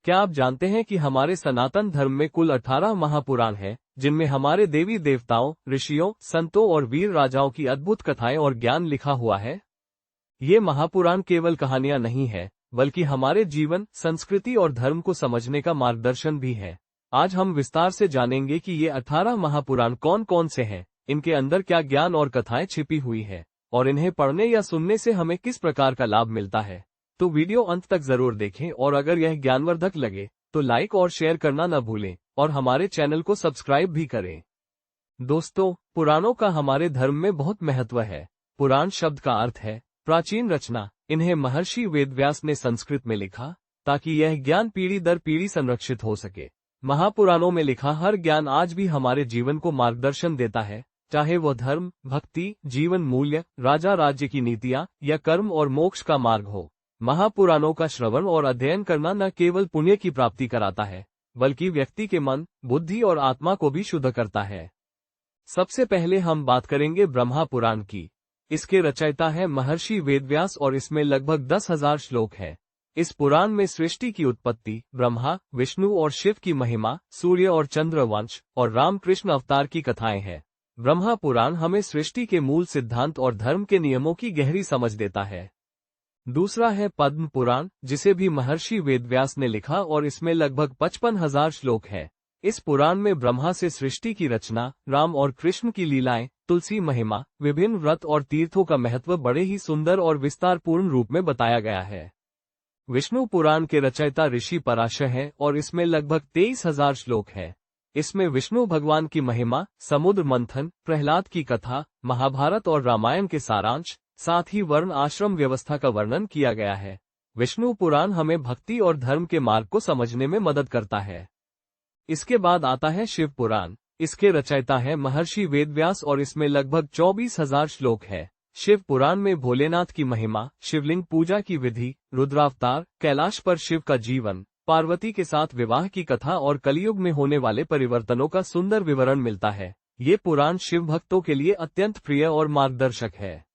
क्या आप जानते हैं कि हमारे सनातन धर्म में कुल 18 महापुराण हैं, जिनमें हमारे देवी देवताओं, ऋषियों, संतों और वीर राजाओं की अद्भुत कथाएं और ज्ञान लिखा हुआ है। ये महापुराण केवल कहानियां नहीं है, बल्कि हमारे जीवन, संस्कृति और धर्म को समझने का मार्गदर्शन भी है। आज हम विस्तार से जानेंगे कि ये 18 महापुराण कौन कौन से हैं, इनके अंदर क्या ज्ञान और कथाएं छिपी हुई है, और इन्हें पढ़ने या सुनने से हमें किस प्रकार का लाभ मिलता है। तो वीडियो अंत तक जरूर देखें, और अगर यह ज्ञानवर्धक लगे तो लाइक और शेयर करना न भूलें, और हमारे चैनल को सब्सक्राइब भी करें। दोस्तों, पुराणों का हमारे धर्म में बहुत महत्व है। पुराण शब्द का अर्थ है प्राचीन रचना। इन्हें महर्षि वेदव्यास ने संस्कृत में लिखा ताकि यह ज्ञान पीढ़ी दर पीढ़ी संरक्षित हो सके। महापुराणों में लिखा हर ज्ञान आज भी हमारे जीवन को मार्गदर्शन देता है, चाहे वह धर्म, भक्ति, जीवन मूल्य, राजा राज्य की नीतियां या कर्म और मोक्ष का मार्ग हो। महापुराणों का श्रवण और अध्ययन करना न केवल पुण्य की प्राप्ति कराता है, बल्कि व्यक्ति के मन, बुद्धि और आत्मा को भी शुद्ध करता है। सबसे पहले हम बात करेंगे ब्रह्मा पुराण की। इसके रचयिता है महर्षि वेदव्यास और इसमें लगभग 10,000 श्लोक है। इस पुराण में सृष्टि की उत्पत्ति, ब्रह्मा, विष्णु और शिव की महिमा, सूर्य और चंद्र वंश और रामकृष्ण अवतार की कथाएं हैं। ब्रह्मा पुराण हमें सृष्टि के मूल सिद्धांत और धर्म के नियमों की गहरी समझ देता है। दूसरा है पद्म पुराण, जिसे भी महर्षि वेदव्यास ने लिखा और इसमें लगभग 55,000 श्लोक है। इस पुराण में ब्रह्मा से सृष्टि की रचना, राम और कृष्ण की लीलाएं, तुलसी महिमा, विभिन्न व्रत और तीर्थों का महत्व बड़े ही सुंदर और विस्तारपूर्ण रूप में बताया गया है। विष्णु पुराण के रचयिता ऋषि पराशर हैं और इसमें लगभग 23,000 श्लोक है। इसमें विष्णु भगवान की महिमा, समुद्र मंथन, प्रहलाद की कथा, महाभारत और रामायण के सारांश, साथ ही वर्ण आश्रम व्यवस्था का वर्णन किया गया है। विष्णु पुराण हमें भक्ति और धर्म के मार्ग को समझने में मदद करता है। इसके बाद आता है शिव पुराण। इसके रचयिता है महर्षि वेदव्यास और इसमें लगभग 24,000 श्लोक है। शिव पुराण में भोलेनाथ की महिमा, शिवलिंग पूजा की विधि, रुद्रावतार, कैलाश पर शिव का जीवन, पार्वती के साथ विवाह की कथा और कलयुग में होने वाले परिवर्तनों का सुंदर विवरण मिलता है। ये पुराण शिव भक्तों के लिए अत्यंत प्रिय और मार्गदर्शक है।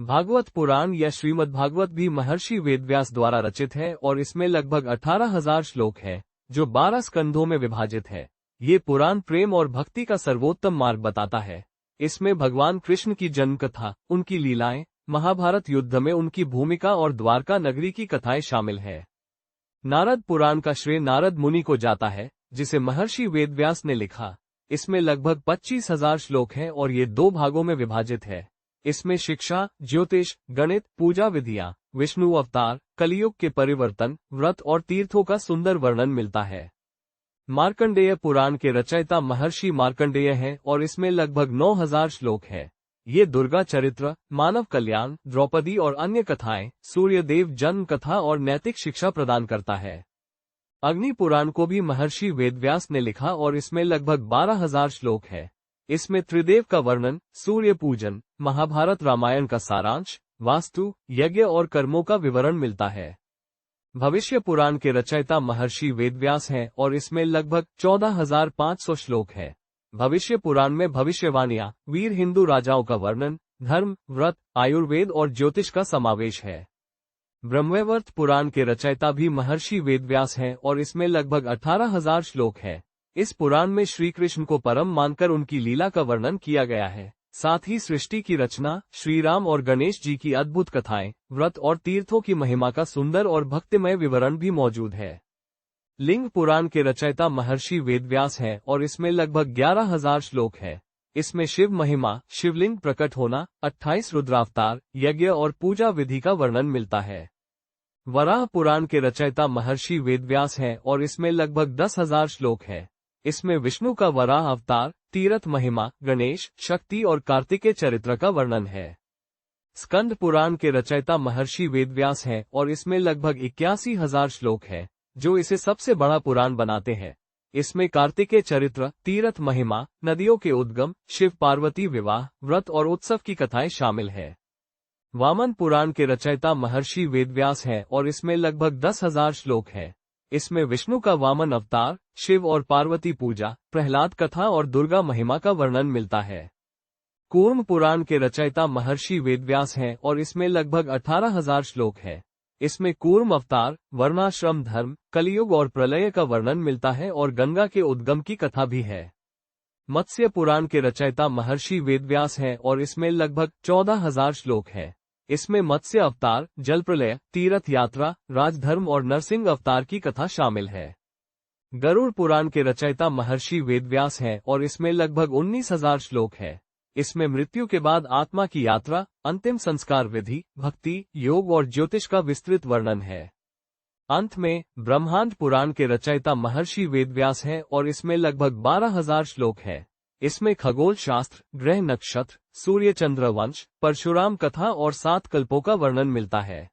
भागवत पुराण या श्रीमद्भागवत भी महर्षि वेदव्यास द्वारा रचित है और इसमें लगभग 18,000 श्लोक है, जो 12 स्कंधों में विभाजित है। ये पुराण प्रेम और भक्ति का सर्वोत्तम मार्ग बताता है। इसमें भगवान कृष्ण की जन्म कथा, उनकी लीलाएं, महाभारत युद्ध में उनकी भूमिका और द्वारका नगरी की कथाएं शामिल है। नारद पुराण का श्रेय नारद मुनि को जाता है, जिसे महर्षि वेदव्यास ने लिखा। इसमें लगभग 25,000 श्लोक हैं और ये 2 भागों में विभाजित है। इसमें शिक्षा, ज्योतिष, गणित, पूजा विधियां, विष्णु अवतार, कलयुग के परिवर्तन, व्रत और तीर्थों का सुंदर वर्णन मिलता है। मार्कंडेय पुराण के रचयिता महर्षि मार्कंडेय हैं और इसमें लगभग 9,000 श्लोक है। ये दुर्गा चरित्र, मानव कल्याण, द्रौपदी और अन्य कथाएं, सूर्यदेव जन्म कथा और नैतिक शिक्षा प्रदान करता है। अग्नि पुराण को भी महर्षि वेदव्यास ने लिखा और इसमें लगभग 12,000 श्लोक है। इसमें त्रिदेव का वर्णन, सूर्य पूजन, महाभारत रामायण का सारांश, वास्तु, यज्ञ और कर्मों का विवरण मिलता है। भविष्य पुराण के रचयिता महर्षि वेदव्यास हैं और इसमें लगभग 14,500 श्लोक है। भविष्य पुराण में भविष्यवाणियां, वीर हिंदू राजाओं का वर्णन, धर्म, व्रत, आयुर्वेद और ज्योतिष का समावेश है। ब्रह्मवैवर्त पुराण के रचयिता भी महर्षि वेदव्यास हैं और इसमें लगभग 18,000 श्लोक है। इस पुराण में श्री कृष्ण को परम मानकर उनकी लीला का वर्णन किया गया है। साथ ही सृष्टि की रचना, श्री राम और गणेश जी की अद्भुत कथाएं, व्रत और तीर्थों की महिमा का सुंदर और भक्तिमय विवरण भी मौजूद है। लिंग पुराण के रचयिता महर्षि वेदव्यास हैं और इसमें लगभग 11,000 श्लोक है। इसमें शिव महिमा, शिवलिंग प्रकट होना, 28 रुद्रावतार, यज्ञ और पूजा विधि का वर्णन मिलता है। वराह पुराण के रचयिता महर्षि वेदव्यास हैं और इसमें लगभग 10,000 श्लोक है। इसमें विष्णु का वराह अवतार, तीर्थ महिमा, गणेश, शक्ति और कार्तिकेय चरित्र का वर्णन है। स्कंद पुराण के रचयिता महर्षि वेदव्यास हैं और इसमें लगभग 81,000 श्लोक है, जो इसे सबसे बड़ा पुराण बनाते हैं। इसमें कार्तिकेय चरित्र, तीर्थ महिमा, नदियों के उद्गम, शिव पार्वती विवाह, व्रत और उत्सव की कथाएं शामिल है। वामन पुराण के रचयिता महर्षि वेदव्यास हैं और इसमें लगभग 10,000 श्लोक है। इसमें विष्णु का वामन अवतार, शिव और पार्वती पूजा, प्रहलाद कथा और दुर्गा महिमा का वर्णन मिलता है। कूर्म पुराण के रचयिता महर्षि वेदव्यास हैं और इसमें लगभग 18,000 श्लोक है। इसमें कूर्म अवतार, वर्णाश्रम धर्म, कलियुग और प्रलय का वर्णन मिलता है और गंगा के उद्गम की कथा भी है। मत्स्य पुराण के रचयिता महर्षि वेदव्यास हैं और इसमें लगभग 14,000 श्लोक हैं। इसमें मत्स्य अवतार, जल प्रलय, तीर्थ यात्रा, राजधर्म और नरसिंह अवतार की कथा शामिल है। गरुड़ पुराण के रचयिता महर्षि वेदव्यास हैं और इसमें लगभग 19,000 श्लोक हैं। इसमें मृत्यु के बाद आत्मा की यात्रा, अंतिम संस्कार विधि, भक्ति, योग और ज्योतिष का विस्तृत वर्णन है। अंत में ब्रह्मांड पुराण के रचयिता महर्षि वेदव्यास हैं और इसमें लगभग 12,000 श्लोक हैं। इसमें खगोल शास्त्र, ग्रह नक्षत्र, सूर्य चंद्र वंश, परशुराम कथा और 7 कल्पों का वर्णन मिलता है।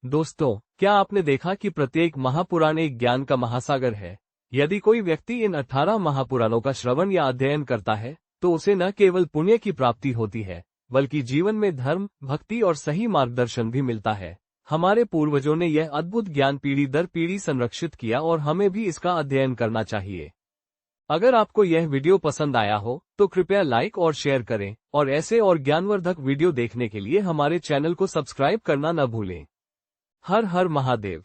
दोस्तों, क्या आपने देखा कि प्रत्येक महापुराण एक ज्ञान का महासागर है? यदि कोई व्यक्ति इन 18 महापुराणों का श्रवण या अध्ययन करता है तो उसे न केवल पुण्य की प्राप्ति होती है, बल्कि जीवन में धर्म, भक्ति और सही मार्गदर्शन भी मिलता है। हमारे पूर्वजों ने यह अद्भुत ज्ञान पीढ़ी दर पीढ़ी संरक्षित किया और हमें भी इसका अध्ययन करना चाहिए। अगर आपको यह वीडियो पसंद आया हो तो कृपया लाइक और शेयर करें और ऐसे और ज्ञानवर्धक वीडियो देखने के लिए हमारे चैनल को सब्सक्राइब करना न भूलें। हर हर महादेव।